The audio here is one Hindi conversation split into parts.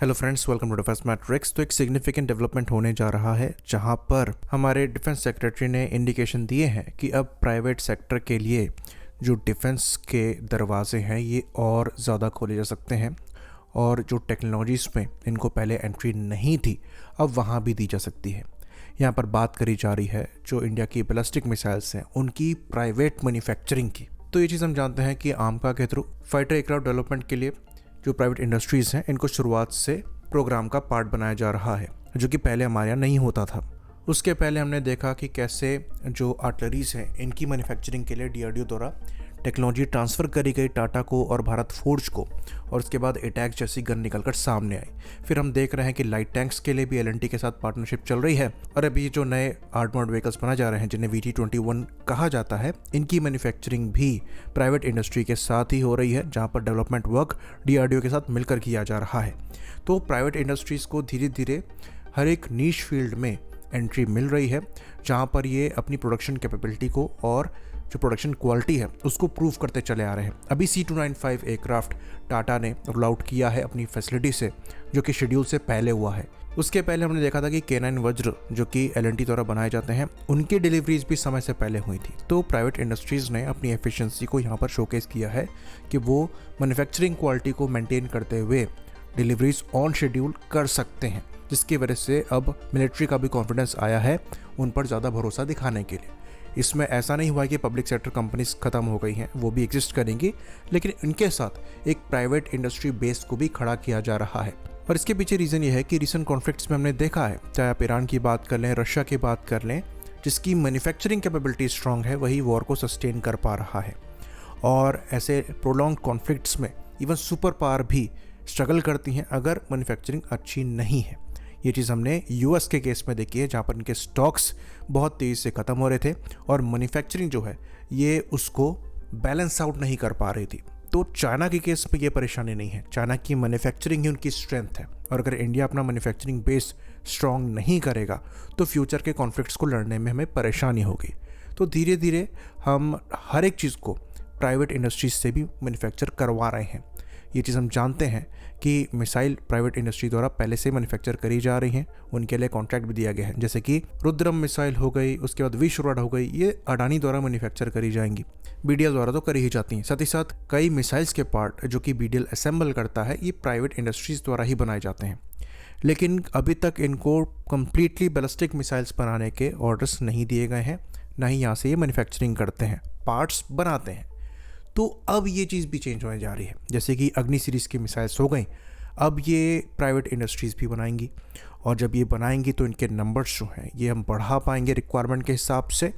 Hello friends, welcome to Defence Matrix. तो एक सिग्निफिकेंट डेवलपमेंट होने जा रहा है जहां पर हमारे डिफेंस सेक्रेटरी ने इंडिकेशन दिए हैं कि अब प्राइवेट सेक्टर के लिए जो डिफेंस के दरवाजे हैं ये और ज़्यादा खोले जा सकते हैं और जो टेक्नोलॉजीज़ में इनको पहले एंट्री नहीं थी अब वहां भी दी जा सकती है। यहाँ पर बात करी जा रही है जो इंडिया की बैलिस्टिक मिसाइल्स हैं उनकी प्राइवेट मैन्युफैक्चरिंग की। तो ये चीज़ हम जानते हैं कि आमका के थ्रू फाइटर एयरक्राफ्ट डेवलपमेंट के लिए जो प्राइवेट इंडस्ट्रीज़ हैं इनको शुरुआत से प्रोग्राम का पार्ट बनाया जा रहा है, जो कि पहले हमारे यहाँ नहीं होता था। उसके पहले हमने देखा कि कैसे जो आर्टलरीज हैं इनकी मैन्युफैक्चरिंग के लिए डीआरडीओ द्वारा टेक्नोलॉजी ट्रांसफ़र करी गई टाटा को और भारत फोर्ज को, और उसके बाद अटैक जैसी गन निकलकर सामने आई। फिर हम देख रहे हैं कि लाइट टैंक्स के लिए भी एलएनटी के साथ पार्टनरशिप चल रही है, और अभी जो नए आर्मर्ड व्हीकल्स बनाए जा रहे हैं जिन्हें VT-21 कहा जाता है, इनकी मैन्युफैक्चरिंग भी प्राइवेट इंडस्ट्री के साथ ही हो रही है, जहां पर डेवलपमेंट वर्क डीआरडीओ के साथ मिलकर किया जा रहा है। तो प्राइवेट इंडस्ट्रीज़ को धीरे धीरे हर एक नीश फील्ड में एंट्री मिल रही है, जहां पर ये अपनी प्रोडक्शन कैपेबिलिटी को और जो प्रोडक्शन क्वालिटी है उसको प्रूव करते चले आ रहे हैं। अभी C295 एयरक्राफ्ट टाटा ने रोल आउट किया है अपनी फैसिलिटी से, जो कि शेड्यूल से पहले हुआ है। उसके पहले हमने देखा था कि K9 वज्र जो कि एलएनटी द्वारा बनाए जाते हैं उनकी डिलीवरीज भी समय से पहले हुई थी। तो प्राइवेट इंडस्ट्रीज़ ने अपनी एफिशिएंसी को यहाँ पर शोकेस किया है कि वो मैन्युफैक्चरिंग क्वालिटी को मेंटेन करते हुए डिलीवरीज ऑन शेड्यूल कर सकते हैं, जिसकी वजह से अब मिलिट्री का भी कॉन्फिडेंस आया है उन पर ज़्यादा भरोसा दिखाने के लिए। इसमें ऐसा नहीं हुआ कि पब्लिक सेक्टर कंपनीज खत्म हो गई हैं, वो भी एग्जिस्ट करेंगी, लेकिन इनके साथ एक प्राइवेट इंडस्ट्री बेस को भी खड़ा किया जा रहा है। और इसके पीछे रीज़न ये है कि रिसेंट कॉन्फ्लिक्ट्स में हमने देखा है, चाहे आप ईरान की बात कर लें, रशिया की बात कर लें, जिसकी मैन्युफैक्चरिंग कैपेबिलिटी स्ट्रांग है वही वॉर को सस्टेन कर पा रहा है। और ऐसे प्रोलॉन्ग कॉन्फ्लिक्ट्स में इवन सुपर पावर भी स्ट्रगल करती हैं अगर मैन्युफैक्चरिंग अच्छी नहीं है। ये चीज़ हमने यूएस के केस में देखी है, जहाँ पर इनके स्टॉक्स बहुत तेज़ी से ख़त्म हो रहे थे और मैन्युफैक्चरिंग जो है ये उसको बैलेंस आउट नहीं कर पा रही थी। तो चाइना के केस में ये परेशानी नहीं है, चाइना की मैन्युफैक्चरिंग ही उनकी स्ट्रेंथ है, और अगर इंडिया अपना मैन्युफैक्चरिंग बेस स्ट्रॉन्ग नहीं करेगा तो फ्यूचर के कॉन्फ्लिक्ट्स को लड़ने में हमें परेशानी होगी। तो धीरे धीरे हम हर एक चीज़ को प्राइवेट इंडस्ट्रीज से भी मैन्युफैक्चर करवा रहे हैं। ये चीज़ हम जानते हैं कि मिसाइल प्राइवेट इंडस्ट्री द्वारा पहले से मैन्युफैक्चर करी जा रही हैं, उनके लिए कॉन्ट्रैक्ट भी दिया गया है, जैसे कि रुद्रम मिसाइल हो गई, उसके बाद विश्वराड हो गई, ये अडानी द्वारा मैन्युफैक्चर करी जाएंगी, BDL द्वारा तो करी ही जाती हैं। साथ ही साथ कई मिसाइल्स के पार्ट जो कि BDL असेंबल करता है ये प्राइवेट इंडस्ट्रीज़ द्वारा ही बनाए जाते हैं, लेकिन अभी तक इनको कम्प्लीटली बैलिस्टिक मिसाइल्स बनाने के ऑर्डर्स नहीं दिए गए हैं, ना ही यहाँ से ये मैन्युफैक्चरिंग करते हैं, पार्ट्स बनाते हैं। तो अब ये चीज़ भी चेंज होने जा रही है, जैसे कि अग्नि सीरीज़ की मिसाइल्स हो गई, अब ये प्राइवेट इंडस्ट्रीज़ भी बनाएंगी, और जब ये बनाएंगी तो इनके नंबर्स जो हैं ये हम बढ़ा पाएंगे रिक्वायरमेंट के हिसाब से।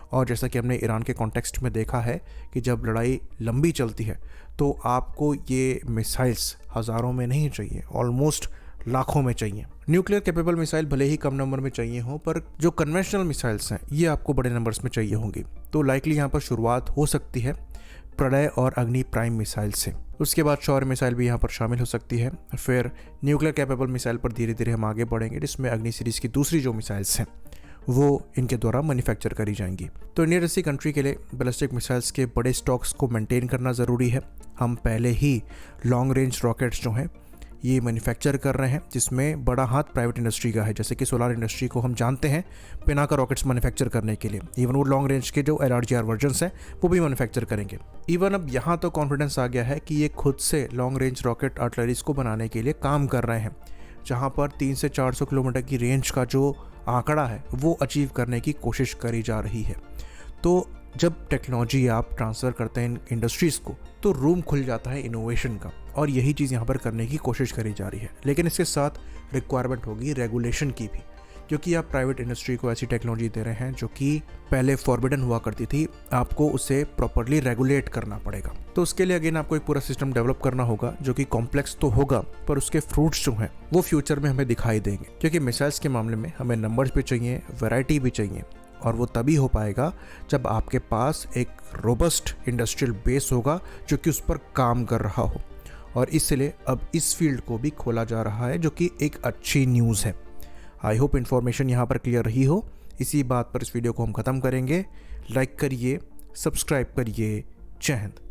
और जैसा कि हमने ईरान के कॉन्टेक्स्ट में देखा है कि जब लड़ाई लंबी चलती है तो आपको ये मिसाइल्स हज़ारों में नहीं चाहिए, ऑलमोस्ट लाखों में चाहिए। न्यूक्लियर कैपेबल मिसाइल भले ही कम नंबर में चाहिए हो, पर जो कन्वेंशनल मिसाइल्स हैं ये आपको बड़े नंबर्स में चाहिए होंगी। तो लाइकली यहाँ पर शुरुआत हो सकती है प्रणय और अग्नि प्राइम मिसाइल से, उसके बाद शौर्य मिसाइल भी यहाँ पर शामिल हो सकती है। फिर न्यूक्लियर कैपेबल मिसाइल पर धीरे धीरे हम आगे बढ़ेंगे, जिसमें अग्नि सीरीज़ की दूसरी जो मिसाइल्स हैं वो इनके द्वारा मैन्युफैक्चर करी जाएंगी। तो इंडिया जैसी कंट्री के लिए बैलिस्टिक मिसाइल्स के बड़े स्टॉक्स को मेंटेन करना ज़रूरी है। हम पहले ही लॉन्ग रेंज रॉकेट्स जो हैं ये मैन्युफैक्चर कर रहे हैं, जिसमें बड़ा हाथ प्राइवेट इंडस्ट्री का है, जैसे कि सोलार इंडस्ट्री को हम जानते हैं पिनाका रॉकेट्स मैन्युफैक्चर करने के लिए, इवन वो लॉन्ग रेंज के जो LRGR वर्जन्स हैं वो भी मैन्युफैक्चर करेंगे। इवन अब यहाँ तो कॉन्फिडेंस आ गया है कि ये खुद से लॉन्ग रेंज रॉकेट आर्टलरीज को बनाने के लिए काम कर रहे हैं, जहाँ पर 300 से 400 किलोमीटर की रेंज का जो आंकड़ा है वो अचीव करने की कोशिश करी जा रही है। तो जब टेक्नोलॉजी आप ट्रांसफ़र करते हैं इंडस्ट्रीज़ को तो रूम खुल जाता है इनोवेशन का, और यही चीज़ यहाँ पर करने की कोशिश करी जा रही है। लेकिन इसके साथ रिक्वायरमेंट होगी रेगुलेशन की भी, क्योंकि आप प्राइवेट इंडस्ट्री को ऐसी टेक्नोलॉजी दे रहे हैं जो कि पहले फॉरबिडन हुआ करती थी, आपको उसे प्रॉपरली रेगुलेट करना पड़ेगा। तो उसके लिए अगेन आपको एक पूरा सिस्टम डेवलप करना होगा, जो कि कॉम्प्लेक्स तो होगा पर उसके फ्रूट्स जो हैं वो फ्यूचर में हमें दिखाई देंगे, क्योंकि मिसाइल्स के मामले में हमें नंबर्स भी चाहिए, वैरायटी भी चाहिए, और वो तभी हो पाएगा जब आपके पास एक रोबस्ट इंडस्ट्रियल बेस होगा जो कि उस पर काम कर रहा हो। और इसलिए अब इस फील्ड को भी खोला जा रहा है, जो कि एक अच्छी न्यूज़ है। आई होप इन्फॉर्मेशन यहाँ पर क्लियर रही हो। इसी बात पर इस वीडियो को हम ख़त्म करेंगे। लाइक करिए, सब्सक्राइब करिए। जय हिंद।